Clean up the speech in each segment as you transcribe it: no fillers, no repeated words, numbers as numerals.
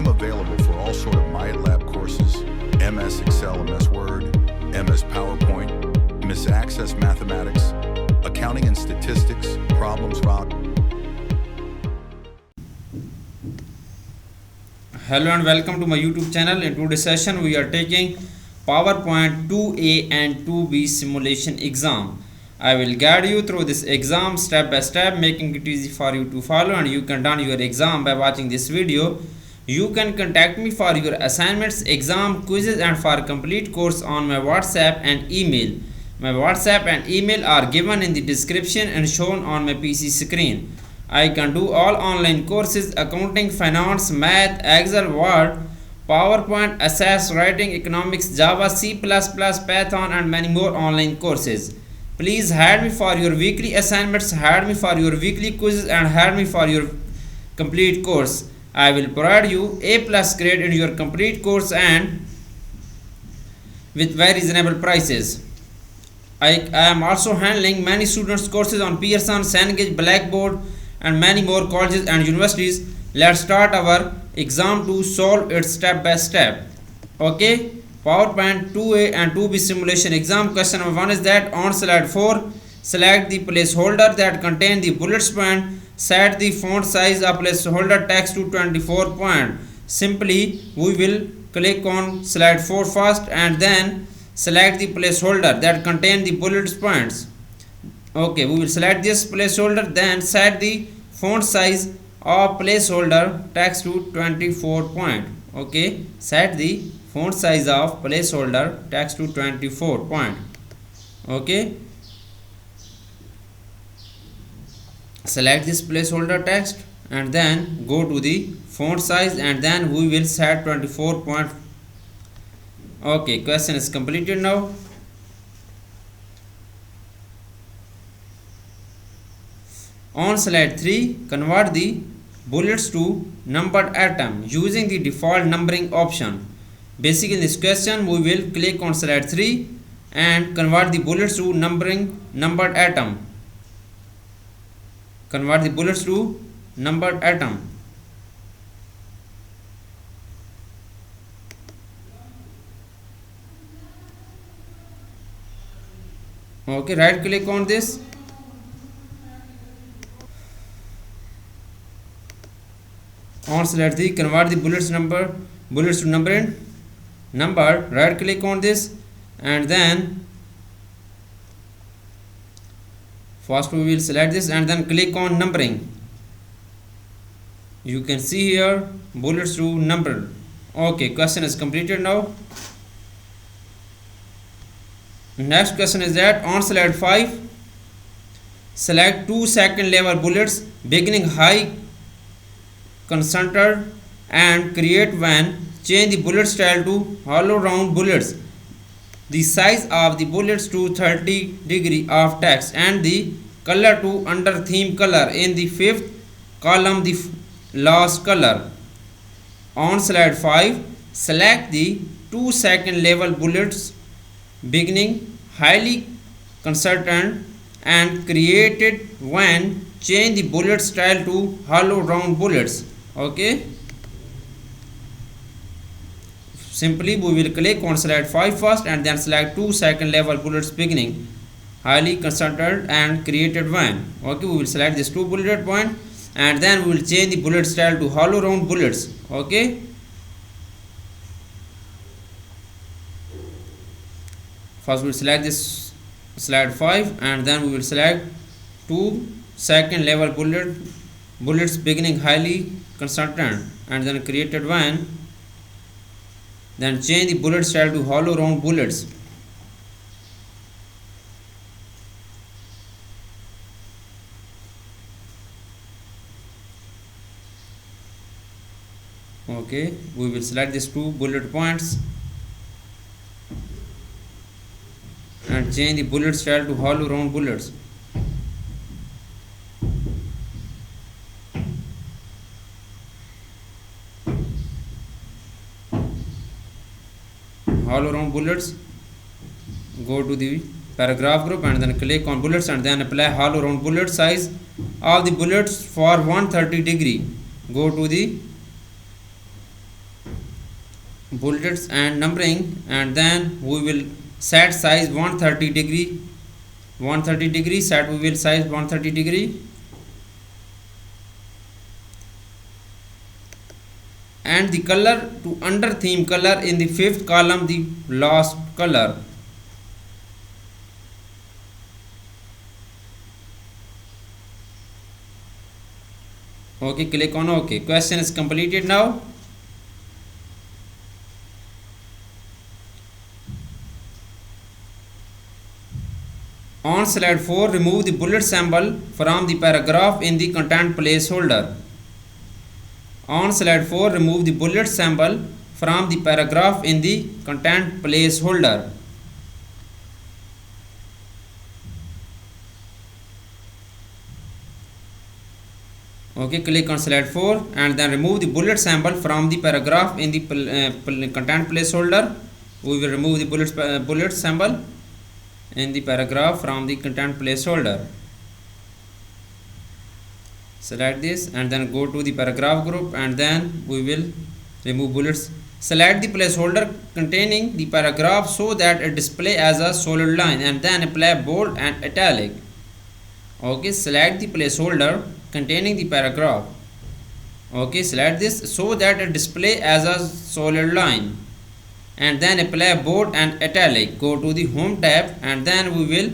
am available for all sort of MyLab courses, MS Excel, MS Word, MS PowerPoint, MS Access Mathematics, Accounting and Statistics, Problems Rock. Hello and welcome to my YouTube channel. In today's session we are taking PowerPoint 2A and 2B simulation exam. I will guide you through this exam step by step, making it easy for you to follow, and you can done your exam by watching this video. You can contact me for your assignments, exam, quizzes and for complete course on my WhatsApp and email. My WhatsApp and email are given in the description and shown on my PC screen. I can do all online courses: accounting, finance, math, Excel, Word, PowerPoint, Access, writing, economics, Java, C++, Python and many more online courses. Please add me for your weekly assignments, add me for your weekly quizzes and add me for your complete course. I will provide you A+ grade in your complete course and with very reasonable prices. I am also handling many students courses on Pearson, Cengage, Blackboard and many more colleges and universities. Let's start our exam to solve it step by step. Okay, PowerPoint 2A and 2B simulation exam. Question number 1 is that on slide 4, select the placeholder that contain the bullets point. Set the font size of placeholder text to 24 point. Simply we will click on slide 4 first and then select the placeholder that contain the bullet points. Okay, we will select this placeholder, then set the font size of placeholder text to 24 point. Okay, set the font size of placeholder text to 24 point. Okay, select this placeholder text and then go to the font size and then we will set 24 point. Okay, question is completed now. On slide 3, convert the bullets to numbered atom using the default numbering option. Basically in this question we will click on slide 3 and convert the bullets to numbered atom. Convert the bullets to numbered atom. Okay, right click on this. On slide 3, convert the bullets to number. Right click on this and then first we will select this and then click on numbering. You can see here bullets to number. Okay, question is completed now. Next question is that on slide 5, select 2 second level bullets beginning high concentrated and create one. Change the bullet style to hollow round bullets. The size of the bullets to 30 degree of text and the color to under theme color. In the 5th column the last color. On slide 5, select the 2 second level bullets beginning highly concentrated and created when. Change the bullet style to hollow round bullets. Okay, simply we will click on slide 5 first and then select 2 second level bullets beginning highly concentrated and created when. Okay, we will select this 2 bullet point and then we will change the bullet style to hollow round bullets. Okay, first we will select this slide 5 and then we will select 2 second level bullets beginning highly concentrated and then created when. Then change the bullet style to hollow round bullets. Okay, we will select these 2 bullet points and change the bullet style to hollow round bullets. Hollow round bullets. Go to the paragraph group and then click on bullets and then apply hollow round bullet size of the bullets for 130 degree. Go to the bullets and numbering, and then we will set size 130 degree. 130 degree set, we will size 130 degree, and the color to under theme color in the fifth column, the last color. Okay, click on OK. Question is completed now. On slide 4, remove the bullet symbol from the paragraph in the content placeholder. On slide 4, remove the bullet symbol from the paragraph in the content placeholder. Okay, click on slide 4 and then remove the bullet symbol from the paragraph in the content placeholder. We will remove the bullet symbol in the paragraph from the content placeholder. Select this and then go to the paragraph group, and then we will remove bullets. Select the placeholder containing the paragraph so that it display as a solid line, and then apply bold and italic. Okay, select the placeholder containing the paragraph. Okay, select this so that it display as a solid line, and then apply bold and italic. Go to the home tab, and then we will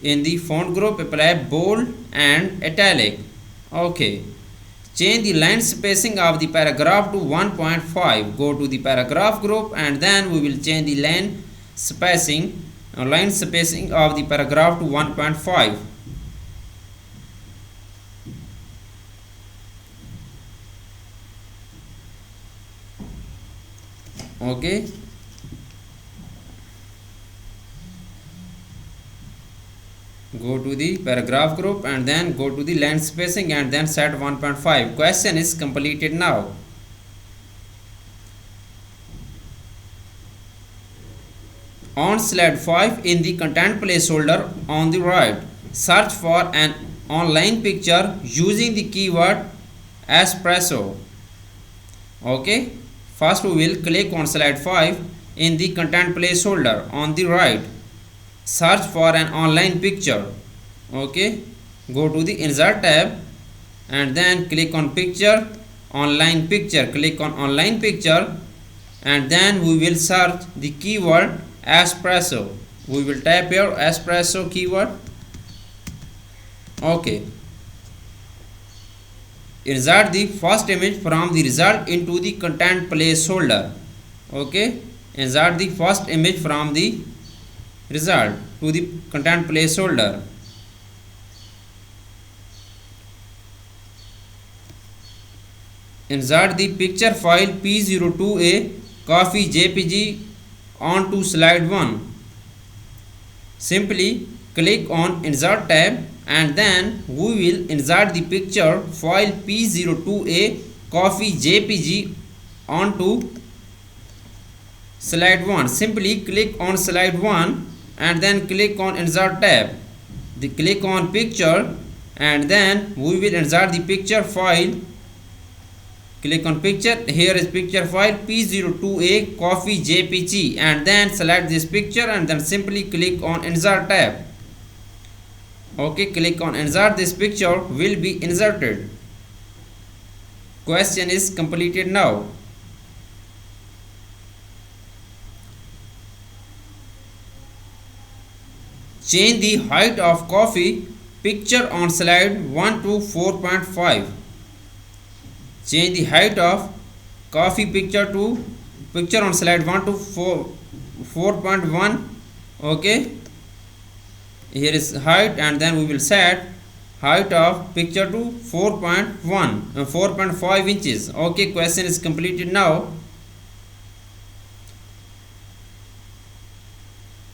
in the font group apply bold and italic. Okay, change the line spacing of the paragraph to 1.5. Go to the paragraph group, and then we will change the line spacing of the paragraph to 1.5. Okay, go to the paragraph group and then go to the line spacing and then set 1.5. Question is completed now. On slide 5, in the content placeholder on the right, search for an online picture using the keyword espresso. Okay, first we will click on slide 5 in the content placeholder on the right. Search for an online picture. Okay, go to the insert tab and then click on picture, online picture. Click on online picture, and then we will search the keyword espresso. We will type here espresso keyword. Okay, insert the first image from the result into the content placeholder. Okay, insert the first image from the result to the content placeholder. Insert the picture file P02A coffee JPG onto slide 1. Simply click on insert tab, and then we will insert the picture file P02A coffee JPG onto slide 1. Simply click on slide 1 and then click on insert tab. Click on picture, and then we will insert the picture file. Click on picture. Here is picture file P02A coffee JPG, and then select this picture and then simply click on insert tab. Okay, click on insert. This picture will be inserted. Question is completed now. Change the height of coffee picture on slide 1 to 4.5. Change the height of coffee picture on slide 1 to 4.1. Okay, here is height, and then we will set height of picture to 4.5 inches. Okay, question is completed now.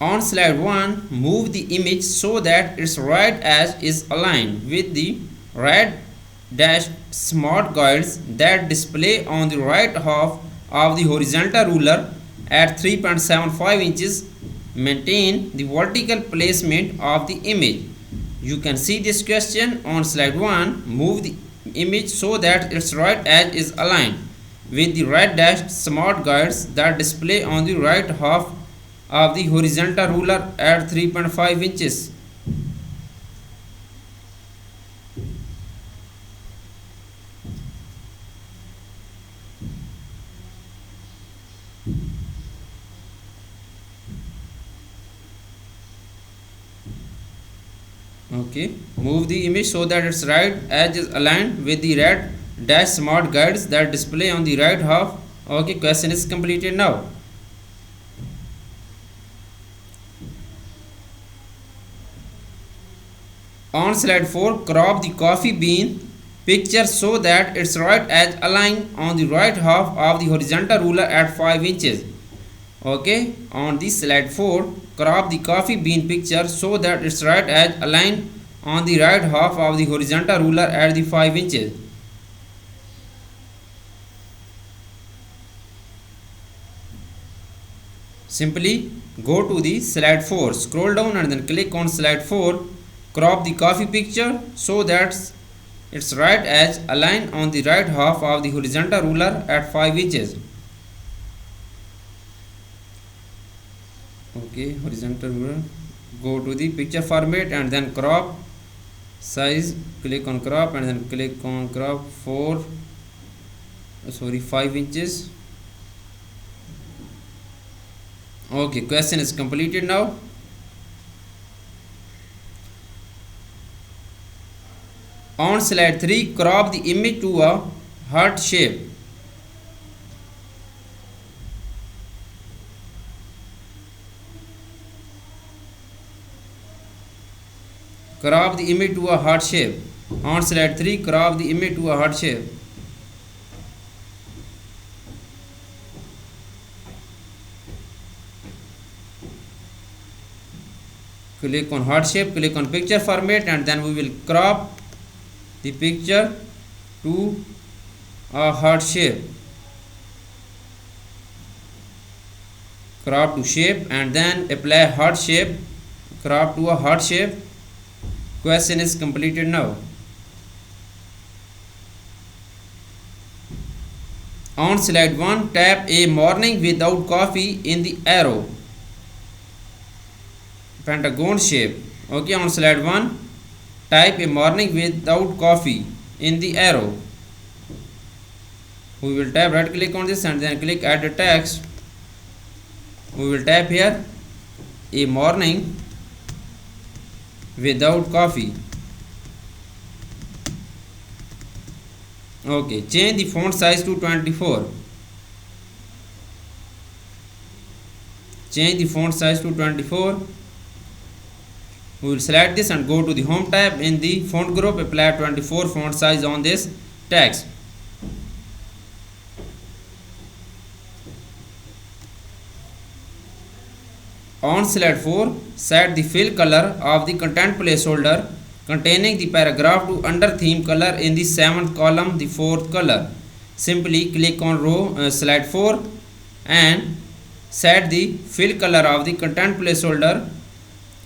On slide 1, move the image so that its right edge is aligned with the red dashed smart guides that display on the right half of the horizontal ruler at 3.75 inches. Maintain the vertical placement of the image. You can see this question on slide 1. Move the image so that its right edge is aligned with the red dashed smart guides that display on the right half of the horizontal ruler at 3.5 inches. Okay, move the image so that its right edge is aligned with the red dash smart guides that display on the right half. Okay, question is completed now. On slide 4, crop the coffee bean picture so that its right edge align on the right half of the horizontal ruler at 5 inches. Okay, on this slide 4, crop the coffee bean picture so that its right edge align on the right half of the horizontal ruler at the 5 inches. Simply go to the slide 4, scroll down and then click on slide 4, crop the coffee picture so that its right edge align on the right half of the horizontal ruler at 5 inches. Okay, horizontal ruler, go to the picture format and then crop size, click on crop and then click on crop 5 inches. Okay, question is completed now. On slide 3, crop the image to a heart shape. Crop the image to a heart shape. On slide 3, crop the image to a heart shape. Click on heart shape, click on picture format and then we will crop the picture to a heart shape. Crop to shape and then apply heart shape. Crop to a heart shape. Question is completed now. On slide 1, tap a morning without coffee in the arrow pentagon shape. Okay, on slide 1, type a morning without coffee in the arrow. We will tap right click on this and then click add the text. We will tap here a morning without coffee. Okay, change the font size to 24. Change the font size to 24. We will select this and go to the home tab. In the font group, apply 24 font size on this text. On slide 4, set the fill color of the content placeholder containing the paragraph to under theme color in the 7th column, the 4th color. Simply click on slide 4 and set the fill color of the content placeholder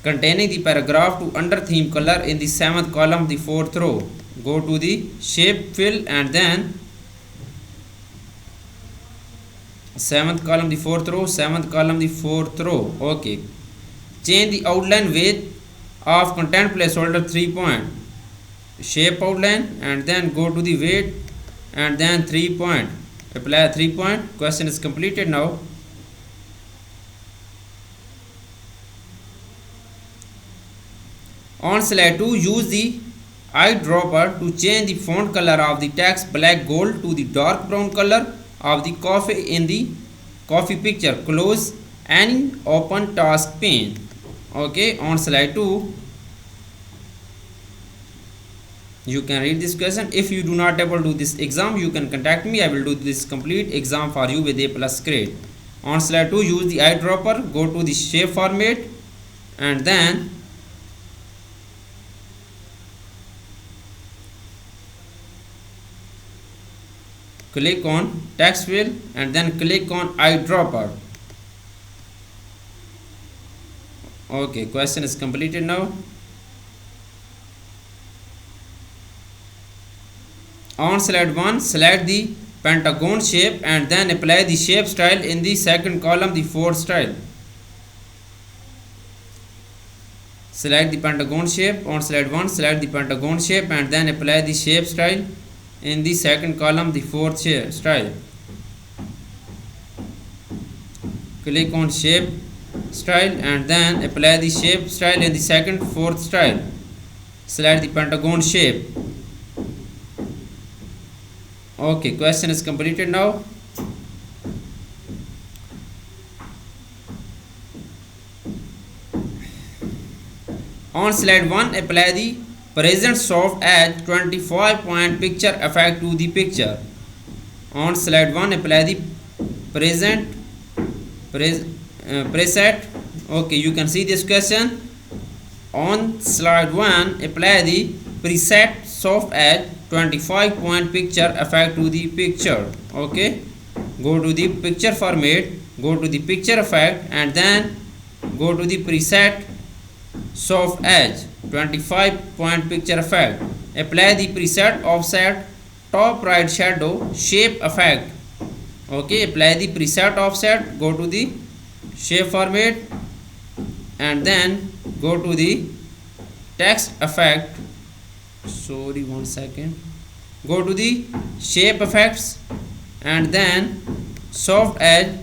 containing the paragraph to under theme color in the 7th column, the 4th row. Go to the shape fill and then 7th column, the 4th row, 7th column, the 4th row. Okay, change the outline weight of content placeholder 3 point. Shape outline and then go to the weight and then 3 point. Apply 3 point. Question is completed now. On slide 2, use the eyedropper to change the font color of the text black gold to the dark brown color of the coffee in the coffee picture. Close any open task pane. Okay, on slide 2, you can read this question. If you do not able to do this exam, you can contact me. I will do this complete exam for you with A+ grade. On slide 2, use the eyedropper. Go to the shape format and then click on text fill and then click on eyedropper. Okay, question is completed now. On slide 1, select the pentagon shape and then apply the shape style in the second column, the fourth style. Select the pentagon shape on slide 1, select the pentagon shape and then apply the shape style in the second column, the fourth style. Click on shape style and then apply the shape style in the second, fourth style. Select the pentagon shape. Okay, question is completed now. On slide 1, apply the present soft edge 25 point picture effect to the picture. On slide 1, apply the present preset. Okay, you can see this question. On slide 1, apply the preset soft edge 25 point picture effect to the picture. Okay, go to the picture format, go to the picture effect and then go to the preset soft edge 25 point picture effect. Apply the preset offset top right shadow shape effect. Okay, apply the preset offset, go to the shape format and then go to the text effect. Sorry, 1 second. Go to the shape effects and then soft edge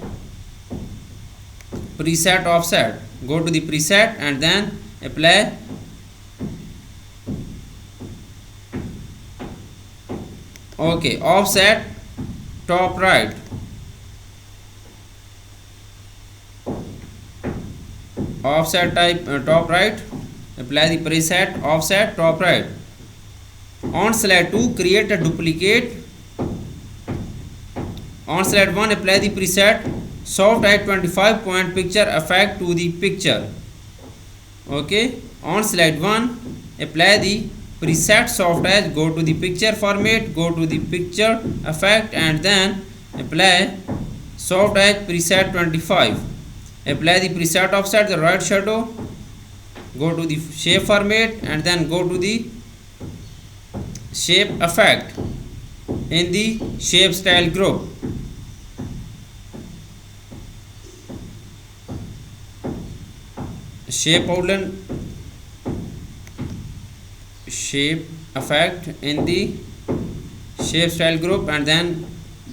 preset offset. Go to the preset and then apply okay offset top right. Offset type top right. Apply the preset offset top right. On slide 2, create a duplicate. On slide 1, apply the preset soft edge 25 point picture effect to the picture. Okay, on slide 1, apply the preset soft edge, go to the picture format, go to the picture effect and then apply soft edge preset 25. Apply the preset offset the right shadow, go to the shape format and then go to the shape effect in the shape style group. Shape outline shape effect in the shape style group and then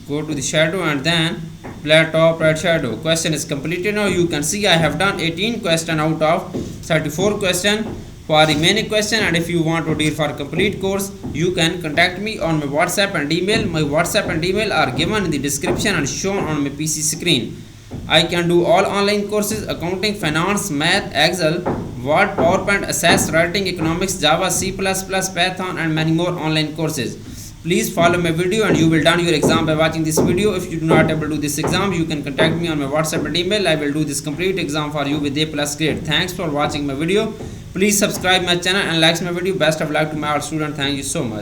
go to the shadow and then apply top right shadow. Question is completed now. You can see I have done 18 question out of 34 question. For remaining question and if you want to deal for complete course, you can contact me on my WhatsApp and email. My WhatsApp and email are given in the description and shown on my PC screen. I can do all online courses: accounting, finance, math, Excel, Word, PowerPoint, Access, writing, economics, Java, C++, Python and many more online courses. Please follow my video and you will done your exam by watching this video. If you do not able to do this exam, you can contact me on my WhatsApp and email. I will do this complete exam for you with A+ grade. Thanks for watching my video. Please subscribe my channel and like my video. Best of luck to my all students. Thank you so much.